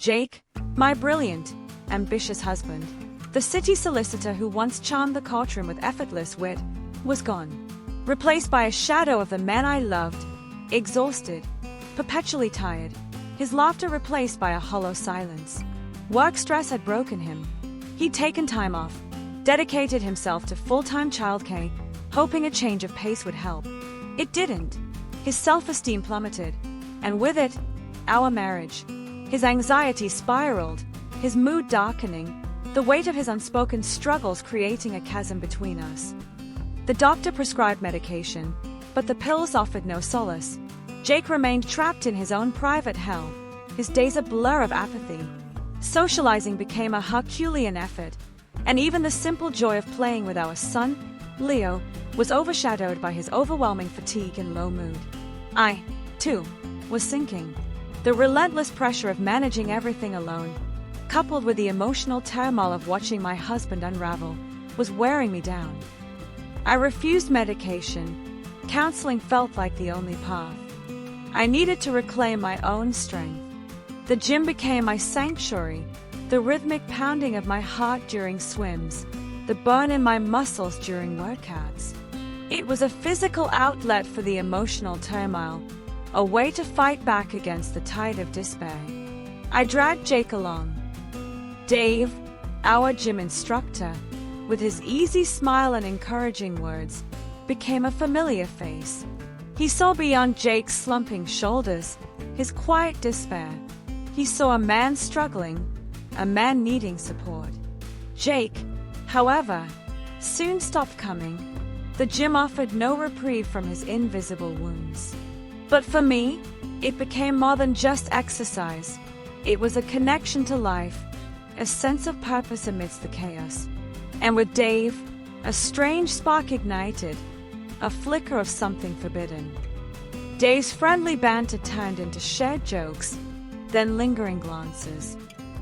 Jake, my brilliant, ambitious husband, the city solicitor who once charmed the courtroom with effortless wit, was gone, replaced by a shadow of the man I loved, exhausted, perpetually tired, his laughter replaced by a hollow silence. Work stress had broken him. He'd taken time off, dedicated himself to full-time childcare, hoping a change of pace would help. It didn't. His self-esteem plummeted, and with it, our marriage. His anxiety spiraled, his mood darkening, the weight of his unspoken struggles creating a chasm between us. The doctor prescribed medication, but the pills offered no solace. Jake remained trapped in his own private hell, his days a blur of apathy. Socializing became a Herculean effort, and even the simple joy of playing with our son, Leo, was overshadowed by his overwhelming fatigue and low mood. I, too, was sinking. The relentless pressure of managing everything alone, coupled with the emotional turmoil of watching my husband unravel, was wearing me down. I refused medication. Counseling felt like the only path. I needed to reclaim my own strength. The gym became my sanctuary, the rhythmic pounding of my heart during swims, the burn in my muscles during workouts. It was a physical outlet for the emotional turmoil, a way to fight back against the tide of despair. I dragged Jake along. Dave, our gym instructor, with his easy smile and encouraging words, became a familiar face. He saw beyond Jake's slumping shoulders, his quiet despair. He saw a man struggling, a man needing support. Jake, however, soon stopped coming. The gym offered no reprieve from his invisible wounds. But for me, it became more than just exercise. It was a connection to life, a sense of purpose amidst the chaos. And with Dave, a strange spark ignited, a flicker of something forbidden. Dave's friendly banter turned into shared jokes, then lingering glances.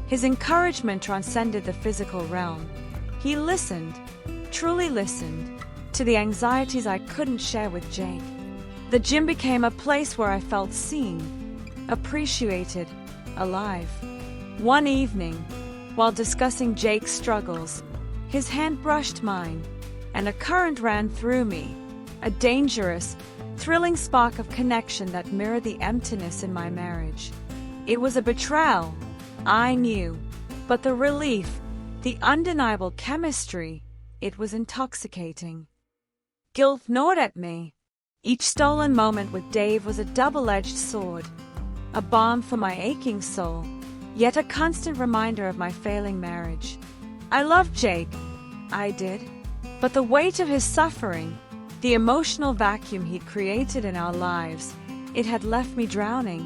His encouragement transcended the physical realm. He listened, truly listened, to the anxieties I couldn't share with Jake. The gym became a place where I felt seen, appreciated, alive. One evening, while discussing Jake's struggles, his hand brushed mine, and a current ran through me, a dangerous, thrilling spark of connection that mirrored the emptiness in my marriage. It was a betrayal, I knew, but the relief, the undeniable chemistry, it was intoxicating. Guilt gnawed at me. Each stolen moment with Dave was a double-edged sword, a balm for my aching soul, yet a constant reminder of my failing marriage. I loved Jake, I did, but the weight of his suffering, the emotional vacuum he'd created in our lives, it had left me drowning,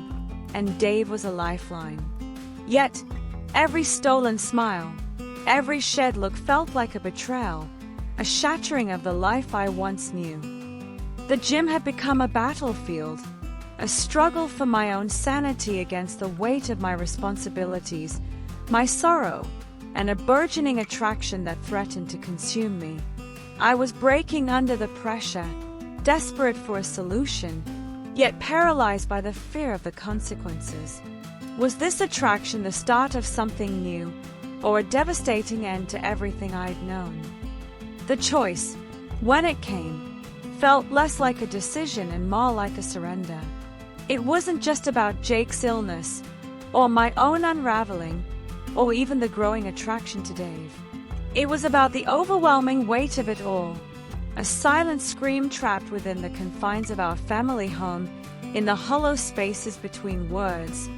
and Dave was a lifeline. Yet, every stolen smile, every shed look felt like a betrayal, a shattering of the life I once knew. The gym had become a battlefield, a struggle for my own sanity against the weight of my responsibilities, my sorrow, and a burgeoning attraction that threatened to consume me. I was breaking under the pressure, desperate for a solution, yet paralyzed by the fear of the consequences. Was this attraction the start of something new, or a devastating end to everything I'd known? The choice, when it came, felt less like a decision and more like a surrender. It wasn't just about Jake's illness, or my own unraveling, or even the growing attraction to Dave. It was about the overwhelming weight of it all, a silent scream trapped within the confines of our family home, in the hollow spaces between words,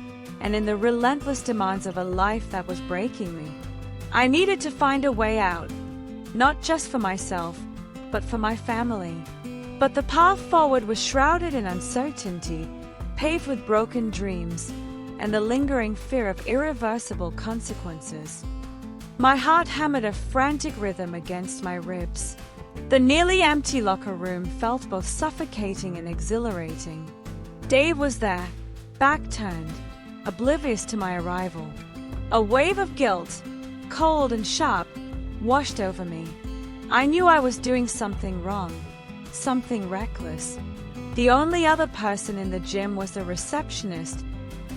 and in the relentless demands of a life that was breaking me. I needed to find a way out, not just for myself, but for my family. But the path forward was shrouded in uncertainty, paved with broken dreams, and the lingering fear of irreversible consequences. My heart hammered a frantic rhythm against my ribs. The nearly empty locker room felt both suffocating and exhilarating. Dave was there, back turned, oblivious to my arrival. A wave of guilt, cold and sharp, washed over me. I knew I was doing something wrong, something reckless. The only other person in the gym was the receptionist,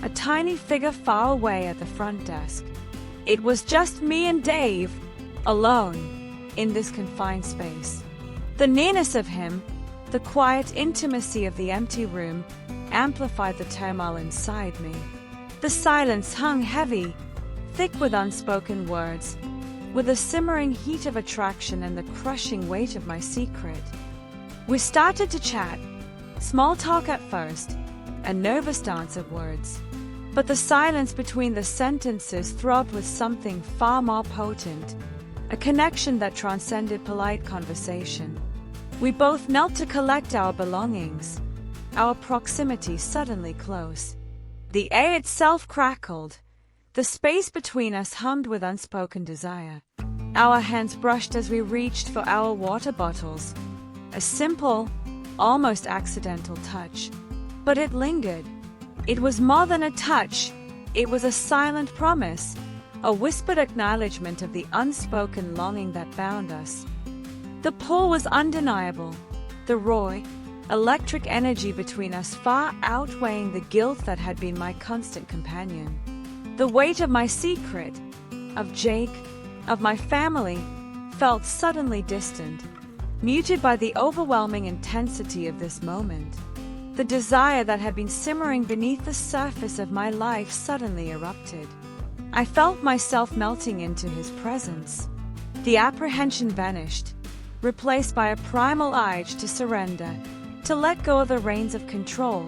a tiny figure far away at the front desk. It was just me and Dave, alone, in this confined space. The nearness of him, the quiet intimacy of the empty room, amplified the turmoil inside me. The silence hung heavy, thick with unspoken words, with the simmering heat of attraction and the crushing weight of my secret. We started to chat, small talk at first, a nervous dance of words. But the silence between the sentences throbbed with something far more potent, a connection that transcended polite conversation. We both knelt to collect our belongings, our proximity suddenly close. The air itself crackled. The space between us hummed with unspoken desire. Our hands brushed as we reached for our water bottles. A simple, almost accidental touch. But it lingered. It was more than a touch. It was a silent promise, a whispered acknowledgement of the unspoken longing that bound us. The pull was undeniable, the raw, electric energy between us far outweighing the guilt that had been my constant companion. The weight of my secret, of Jake, of my family, felt suddenly distant, muted by the overwhelming intensity of this moment. The desire that had been simmering beneath the surface of my life suddenly erupted. I felt myself melting into his presence. The apprehension vanished, replaced by a primal urge to surrender, to let go of the reins of control,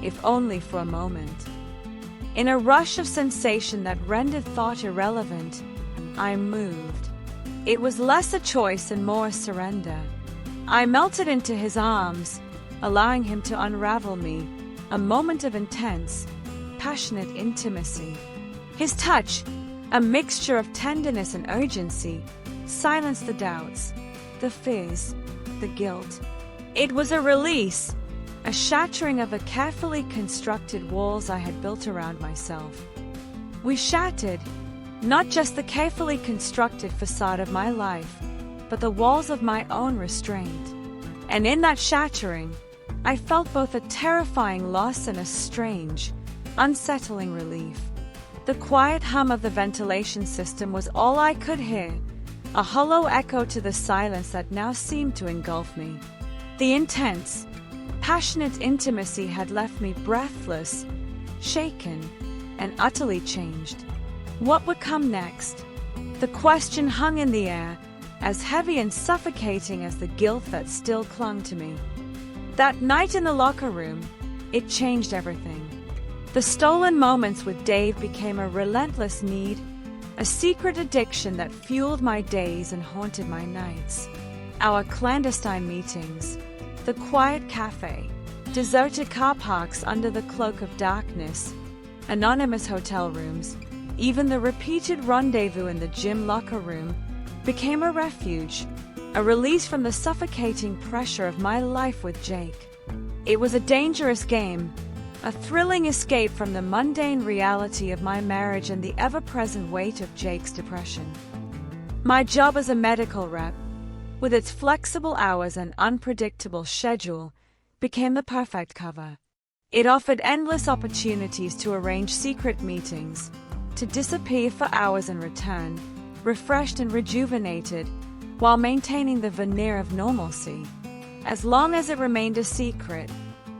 if only for a moment. In a rush of sensation that rendered thought irrelevant, I moved. It was less a choice and more a surrender. I melted into his arms, allowing him to unravel me, a moment of intense, passionate intimacy. His touch, a mixture of tenderness and urgency, silenced the doubts, the fears, the guilt. It was a release, a shattering of the carefully constructed walls I had built around myself. We shattered, not just the carefully constructed facade of my life, but the walls of my own restraint. And in that shattering, I felt both a terrifying loss and a strange, unsettling relief. The quiet hum of the ventilation system was all I could hear, a hollow echo to the silence that now seemed to engulf me. The intense, passionate intimacy had left me breathless, shaken, and utterly changed. What would come next? The question hung in the air, as heavy and suffocating as the guilt that still clung to me. That night in the locker room, it changed everything. The stolen moments with Dave became a relentless need, a secret addiction that fueled my days and haunted my nights. Our clandestine meetings, the quiet cafe, deserted car parks under the cloak of darkness, anonymous hotel rooms, even the repeated rendezvous in the gym locker room became a refuge, a release from the suffocating pressure of my life with Jake. It was a dangerous game, a thrilling escape from the mundane reality of my marriage and the ever-present weight of Jake's depression. My job as a medical rep, with its flexible hours and unpredictable schedule, became the perfect cover. It offered endless opportunities to arrange secret meetings, to disappear for hours and return, refreshed and rejuvenated, while maintaining the veneer of normalcy. As long as it remained a secret,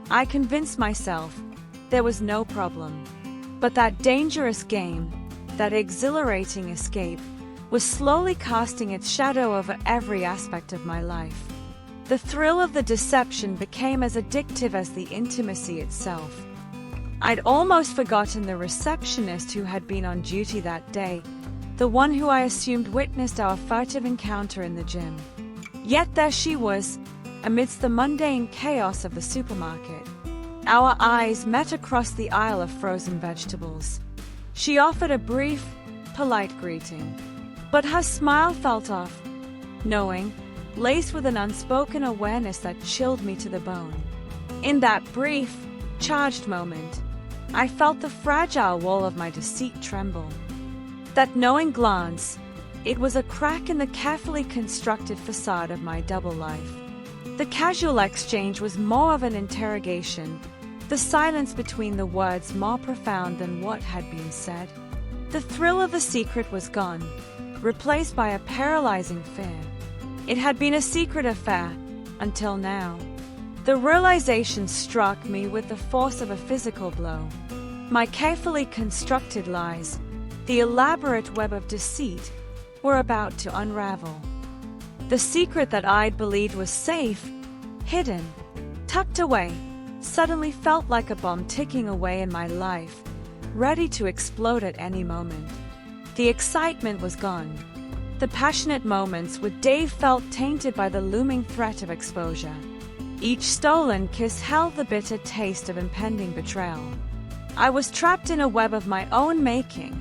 I convinced myself there was no problem. But that dangerous game, that exhilarating escape, was slowly casting its shadow over every aspect of my life. The thrill of the deception became as addictive as the intimacy itself. I'd almost forgotten the receptionist who had been on duty that day, the one who I assumed witnessed our furtive encounter in the gym. Yet there she was, amidst the mundane chaos of the supermarket. Our eyes met across the aisle of frozen vegetables. She offered a brief, polite greeting, but her smile felt off, knowing, laced with an unspoken awareness that chilled me to the bone. In that brief, charged moment, I felt the fragile wall of my deceit tremble. That knowing glance, it was a crack in the carefully constructed facade of my double life. The casual exchange was more of an interrogation, the silence between the words more profound than what had been said. The thrill of the secret was gone, replaced by a paralyzing fear. It had been a secret affair, until now. The realization struck me with the force of a physical blow. My carefully constructed lies, the elaborate web of deceit, were about to unravel. The secret that I'd believed was safe, hidden, tucked away, suddenly felt like a bomb ticking away in my life, ready to explode at any moment. The excitement was gone. The passionate moments with Dave felt tainted by the looming threat of exposure. Each stolen kiss held the bitter taste of impending betrayal. I was trapped in a web of my own making,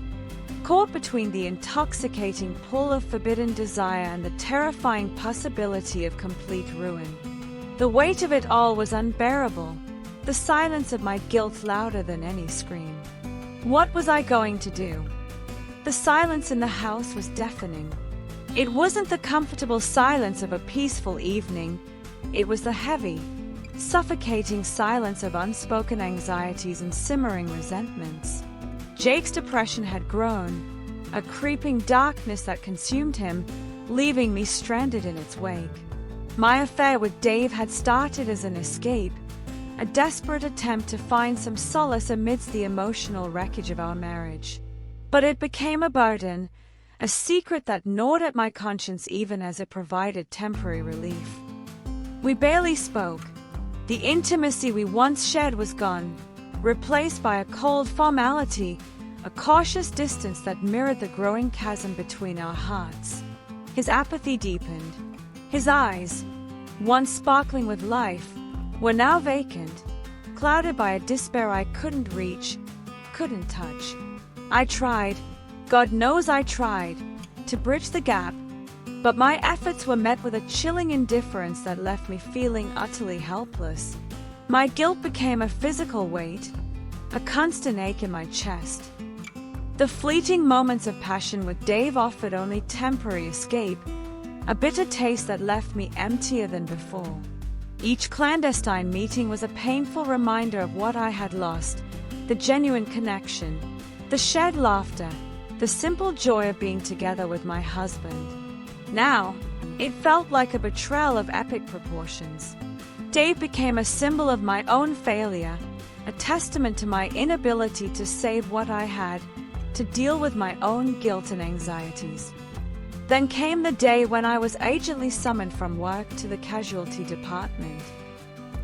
caught between the intoxicating pull of forbidden desire and the terrifying possibility of complete ruin. The weight of it all was unbearable, the silence of my guilt louder than any scream. What was I going to do? The silence in the house was deafening. It wasn't the comfortable silence of a peaceful evening. It was the heavy, suffocating silence of unspoken anxieties and simmering resentments. Jake's depression had grown, a creeping darkness that consumed him, leaving me stranded in its wake. My affair with Dave had started as an escape, a desperate attempt to find some solace amidst the emotional wreckage of our marriage. But it became a burden, a secret that gnawed at my conscience even as it provided temporary relief. We barely spoke. The intimacy we once shared was gone, replaced by a cold formality, a cautious distance that mirrored the growing chasm between our hearts. His apathy deepened. His eyes, once sparkling with life, were now vacant, clouded by a despair I couldn't reach, couldn't touch. I tried, God knows I tried, to bridge the gap, but my efforts were met with a chilling indifference that left me feeling utterly helpless. My guilt became a physical weight, a constant ache in my chest. The fleeting moments of passion with Dave offered only temporary escape, a bitter taste that left me emptier than before. Each clandestine meeting was a painful reminder of what I had lost, the genuine connection, the shared laughter, the simple joy of being together with my husband. Now, it felt like a betrayal of epic proportions. Dave became a symbol of my own failure, a testament to my inability to save what I had, to deal with my own guilt and anxieties. Then came the day when I was urgently summoned from work to the casualty department.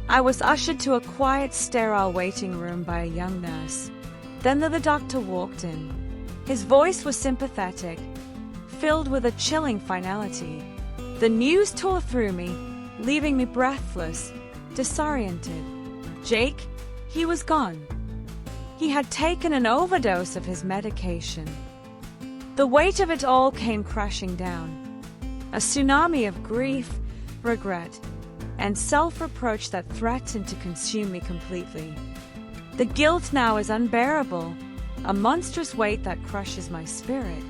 I was ushered to a quiet, sterile waiting room by a young nurse. Then the doctor walked in. His voice was sympathetic, filled with a chilling finality. The news tore through me, leaving me breathless, disoriented. Jake, he was gone. He had taken an overdose of his medication. The weight of it all came crashing down. A tsunami of grief, regret, and self-reproach that threatened to consume me completely. The guilt now is unbearable, a monstrous weight that crushes my spirit.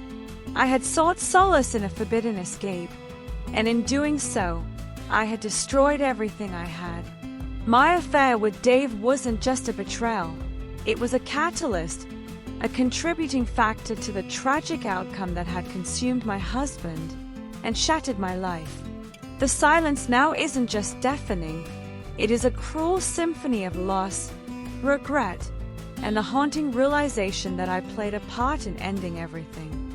I had sought solace in a forbidden escape, and in doing so, I had destroyed everything I had. My affair with Dave wasn't just a betrayal. It was a catalyst, a contributing factor to the tragic outcome that had consumed my husband and shattered my life. The silence now isn't just deafening, it is a cruel symphony of loss, regret, and the haunting realization that I played a part in ending everything.